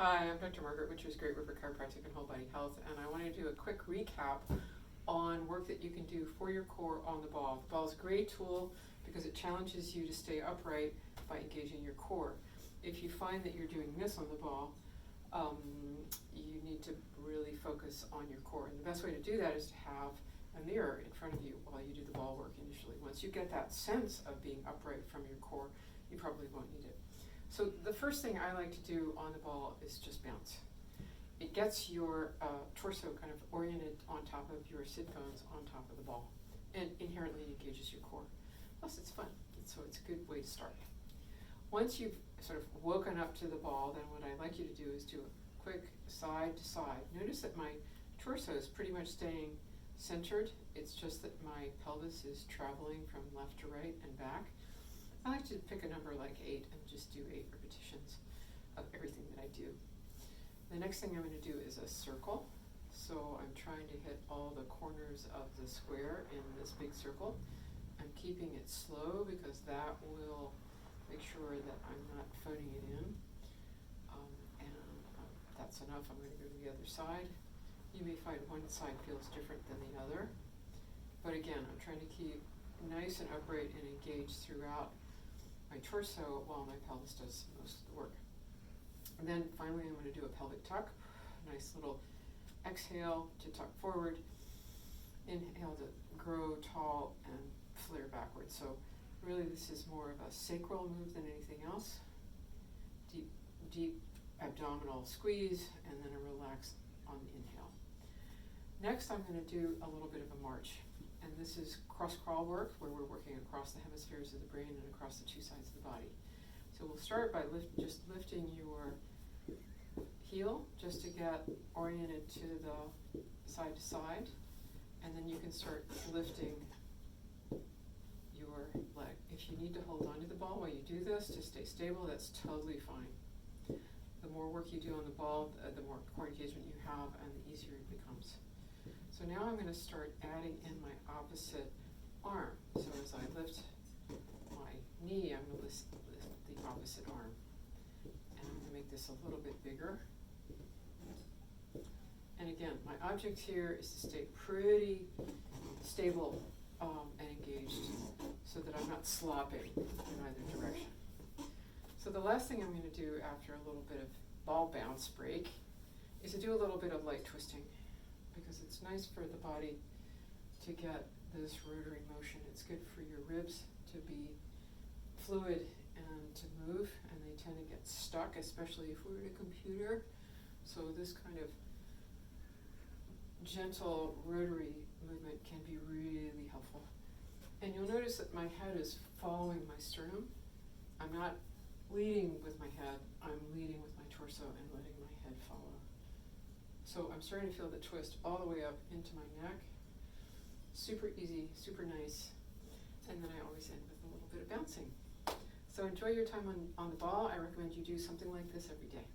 Hi, I'm Dr. Margaret Witchers, Great River Chiropractic and Whole Body Health, and I want to do a quick recap on work that you can do for your core on the ball. The ball is a great tool because it challenges you to stay upright by engaging your core. If you find that you're doing this on the ball, you need to really focus on your core. And the best way to do that is to have a mirror in front of you while you do the ball work initially. Once you get that sense of being upright from your core, you probably won't need it. So the first thing I like to do on the ball is just bounce. It gets your torso kind of oriented on top of your sit bones on top of the ball, and inherently engages your core. Plus it's fun, so it's a good way to start. Once you've sort of woken up to the ball, then what I'd like you to do is do a quick side to side. Notice that my torso is pretty much staying centered. It's just that my pelvis is traveling from left to right and back. I like to pick a number like 8 and just do 8 repetitions of everything that I do. The next thing I'm going to do is a circle. So I'm trying to hit all the corners of the square in this big circle. I'm keeping it slow because that will make sure that I'm not phoning it in. That's enough. I'm going to go to the other side. You may find one side feels different than the other. But again, I'm trying to keep nice and upright and engaged throughout my torso while my pelvis does most of the work. And then finally I'm going to do a pelvic tuck. Nice little exhale to tuck forward. Inhale to grow tall and flare backwards. So really this is more of a sacral move than anything else. Deep abdominal squeeze and then a relax on the inhale. Next I'm going to do a little bit of a march. And this is cross crawl work where we're working across the hemispheres of the brain and across the two sides of the body. So we'll start by just lifting your heel just to get oriented to the side to side. And then you can start lifting your leg. If you need to hold on to the ball while you do this to stay stable, that's totally fine. The more work you do on the ball, the more core engagement you have and the easier it becomes. So now I'm going to start adding in my opposite arm. So as I lift my knee, I'm going to lift the opposite arm. And I'm going to make this a little bit bigger. And again, my object here is to stay pretty stable and engaged so that I'm not slopping in either direction. So the last thing I'm going to do after a little bit of ball bounce break is to do a little bit of light twisting. Because it's nice for the body to get this rotary motion. It's good for your ribs to be fluid and to move, and they tend to get stuck, especially if we're at a computer. So this kind of gentle rotary movement can be really helpful. And you'll notice that my head is following my sternum. I'm not leading with my head, I'm leading with my torso and letting my head follow. So I'm starting to feel the twist all the way up into my neck. Super easy, super nice. And then I always end with a little bit of bouncing. So enjoy your time on the ball. I recommend you do something like this every day.